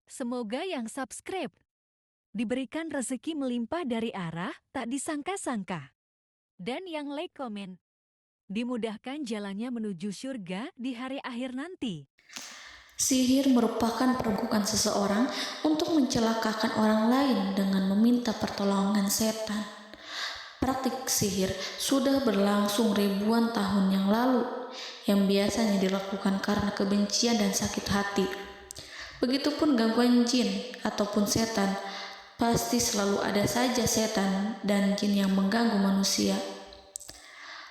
Semoga yang subscribe diberikan rezeki melimpah dari arah tak disangka-sangka. Dan yang like komen, dimudahkan jalannya menuju surga di hari akhir nanti. Sihir merupakan perbuatan seseorang untuk mencelakakan orang lain dengan meminta pertolongan setan. Praktik sihir sudah berlangsung ribuan tahun yang lalu, yang biasanya dilakukan karena kebencian dan sakit hati. Begitupun gangguan jin ataupun setan, pasti selalu ada saja setan dan jin yang mengganggu manusia.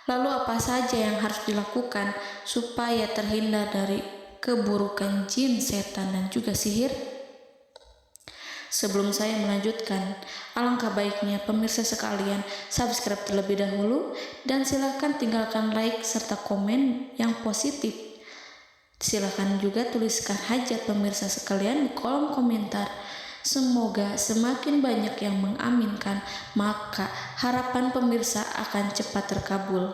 Lalu apa saja yang harus dilakukan supaya terhindar dari keburukan jin, setan, dan juga sihir? Sebelum saya melanjutkan, alangkah baiknya pemirsa sekalian subscribe terlebih dahulu dan silakan tinggalkan like serta komen yang positif. Silakan juga tuliskan hajat pemirsa sekalian di kolom komentar. Semoga semakin banyak yang mengaminkan, maka harapan pemirsa akan cepat terkabul.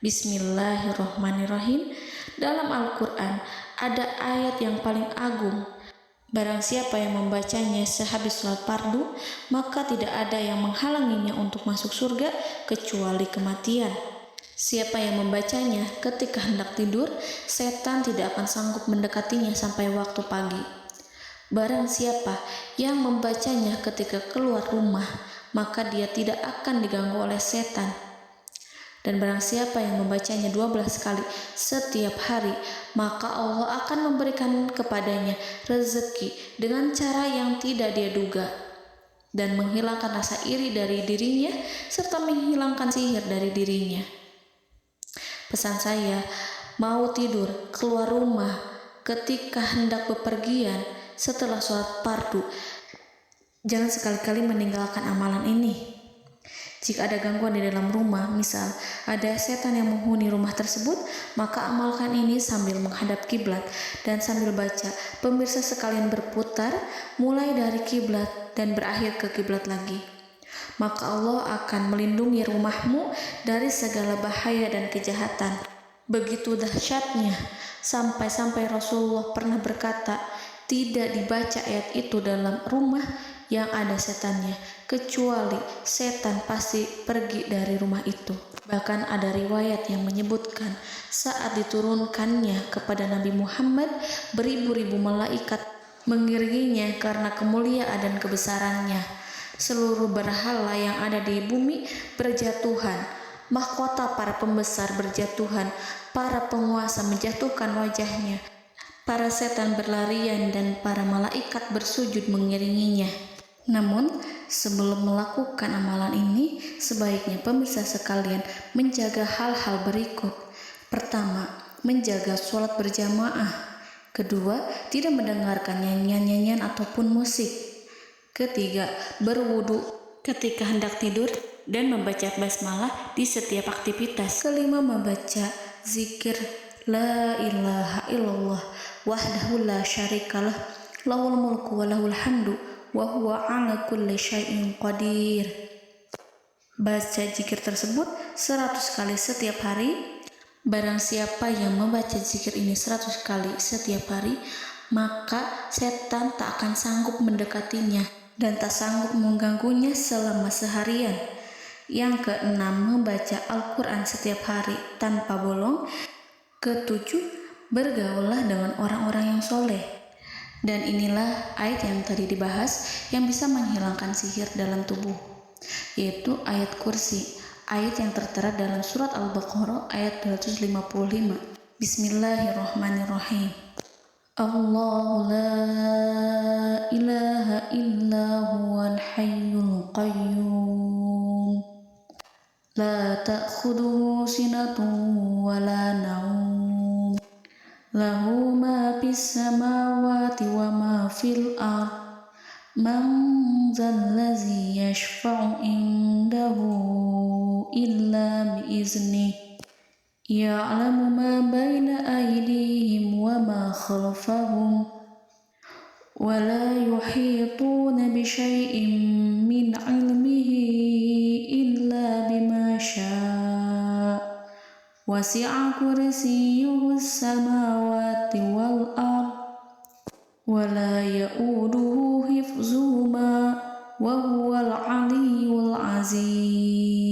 Bismillahirrohmanirrohim. Dalam Al-Quran ada ayat yang paling agung. Barang siapa yang membacanya sehabis sholat fardu, maka tidak ada yang menghalanginya untuk masuk surga kecuali kematian. Siapa yang membacanya ketika hendak tidur, setan tidak akan sanggup mendekatinya sampai waktu pagi. Barang siapa yang membacanya ketika keluar rumah, maka dia tidak akan diganggu oleh setan. Dan barang siapa yang membacanya 12 kali setiap hari, maka Allah akan memberikan kepadanya rezeki dengan cara yang tidak dia duga, dan menghilangkan rasa iri dari dirinya, serta menghilangkan sihir dari dirinya. Pesan saya, mau tidur, keluar rumah, ketika hendak bepergian, setelah sholat fardu, jangan sekali-kali meninggalkan amalan ini. Jika ada gangguan di dalam rumah, misal ada setan yang menghuni rumah tersebut, maka amalkan ini sambil menghadap kiblat dan sambil baca. Pemirsa sekalian berputar mulai dari kiblat dan berakhir ke kiblat lagi. Maka Allah akan melindungi rumahmu dari segala bahaya dan kejahatan. Begitu dahsyatnya, sampai-sampai Rasulullah pernah berkata, tidak dibaca ayat itu dalam rumah yang ada setannya, kecuali setan pasti pergi dari rumah itu. Bahkan ada riwayat yang menyebutkan saat diturunkannya kepada Nabi Muhammad, beribu-ribu malaikat mengiringinya karena kemuliaan dan kebesarannya. Seluruh berhala yang ada di bumi berjatuhan, mahkota para pembesar berjatuhan, para penguasa menjatuhkan wajahnya, para setan berlarian dan para malaikat bersujud mengiringinya. Namun, sebelum melakukan amalan ini, sebaiknya pemirsa sekalian menjaga hal-hal berikut. Pertama, menjaga sholat berjamaah. Kedua, tidak mendengarkan nyanyian-nyanyian ataupun musik. Ketiga, berwudu ketika hendak tidur dan membaca basmalah di setiap aktivitas. Kelima, membaca zikir la ilaha illallah wahdahu la syarikalah lahul mulku wa lahul hamdu wa huwa ala kulli syai'in qadir. Baca zikir tersebut 100 kali setiap hari. Barang siapa yang membaca zikir ini 100 kali setiap hari, maka setan tak akan sanggup mendekatinya dan tak sanggup mengganggunya selama seharian. Yang keenam, membaca Al-Quran setiap hari tanpa bolong. Ketujuh, bergaullah dengan orang-orang yang soleh. Dan inilah ayat yang tadi dibahas yang bisa menghilangkan sihir dalam tubuh, yaitu ayat kursi, ayat yang tertera dalam surat Al-Baqarah ayat 255. Bismillahirrahmanirrahim. Allahu la ilaha illa huwal hayyul qayyum la ta'khudhuhu sinatun wa la naum lahu ma fis samawati wa ma fil ard man zallazi yashfa'u indahu illa biiznih ya'lamu ma baina aydihim wa ma khalfahum wa la yuhituna bi syai'in min 'ilmihi illa bima syaa' wasi'a kursiyyuhu as-samawati wal ard wa ولا يؤوده حفظهما وهو العلي العظيم.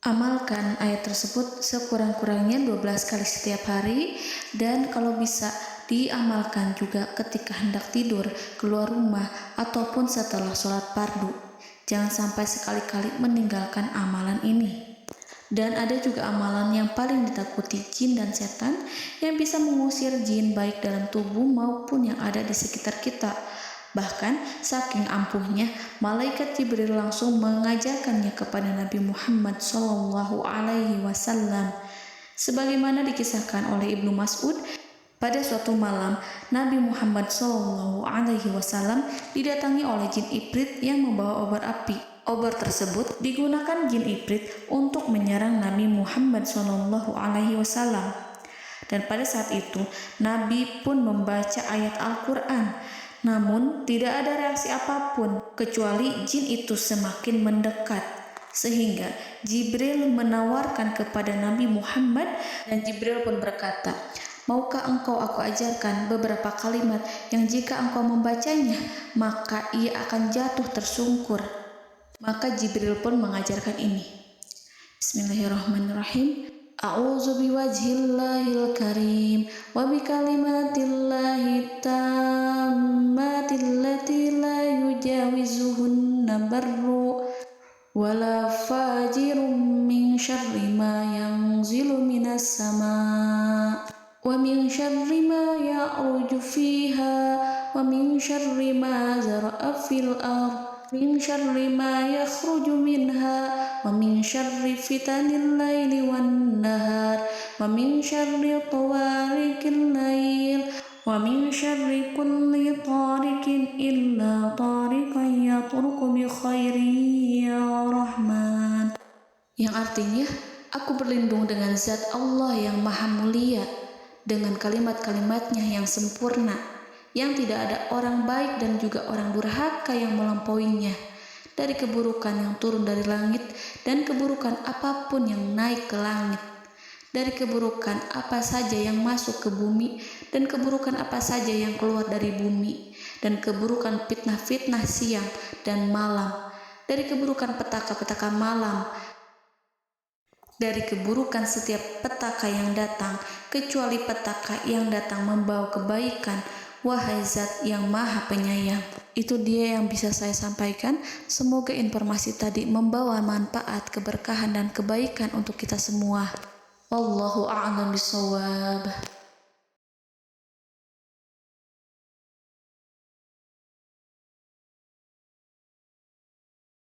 Amalkan ayat tersebut sekurang-kurangnya 12 kali setiap hari, dan kalau bisa diamalkan juga ketika hendak tidur, keluar rumah, ataupun setelah sholat fardu. Jangan sampai sekali-kali meninggalkan amalan ini. Dan ada juga amalan yang paling ditakuti jin dan setan, yang bisa mengusir jin baik dalam tubuh maupun yang ada di sekitar kita. Bahkan saking ampuhnya, malaikat Jibril langsung mengajarkannya kepada Nabi Muhammad SAW. Sebagaimana dikisahkan oleh Ibnu Mas'ud, pada suatu malam Nabi Muhammad SAW didatangi oleh jin Ifrit yang membawa obor api. Obor tersebut digunakan jin Ifrit untuk menyerang Nabi Muhammad SAW. Dan pada saat itu Nabi pun membaca ayat Al-Quran. Namun tidak ada reaksi apapun kecuali jin itu semakin mendekat, sehingga Jibril menawarkan kepada Nabi Muhammad, dan Jibril pun berkata, "Maukah engkau aku ajarkan beberapa kalimat yang jika engkau membacanya maka ia akan jatuh tersungkur?" Maka Jibril pun mengajarkan ini. Bismillahirrahmanirrahim. A'udzu biwajhillahil karim wa bikalimatillahi tammati allati la yujawizuhunna barru wala fajirun min syarri ma yanzilu minas sama wa min syarri ma ya'ruju fiha wa min syarri ma zara'a fil ardh min syarri ma yakhruju minha wa min syarri fitanil laili wan nahar wa min syarri tawarikil lail wa min syarri kulli tarikin illa tarikan yatruku bi khairi ya Rahman. Yang artinya, aku berlindung dengan zat Allah yang maha mulia, dengan kalimat-kalimatnya yang sempurna, yang tidak ada orang baik dan juga orang durhaka yang melampauinya, dari keburukan yang turun dari langit dan keburukan apapun yang naik ke langit, dari keburukan apa saja yang masuk ke bumi dan keburukan apa saja yang keluar dari bumi, dan keburukan fitnah-fitnah siang dan malam, dari keburukan petaka-petaka malam, dari keburukan setiap petaka yang datang, kecuali petaka yang datang membawa kebaikan. Wahai Zat yang Maha Penyayang. Itu dia yang bisa saya sampaikan. Semoga informasi tadi membawa manfaat, keberkahan, dan kebaikan untuk kita semua. Wallahu a'lam bishawab.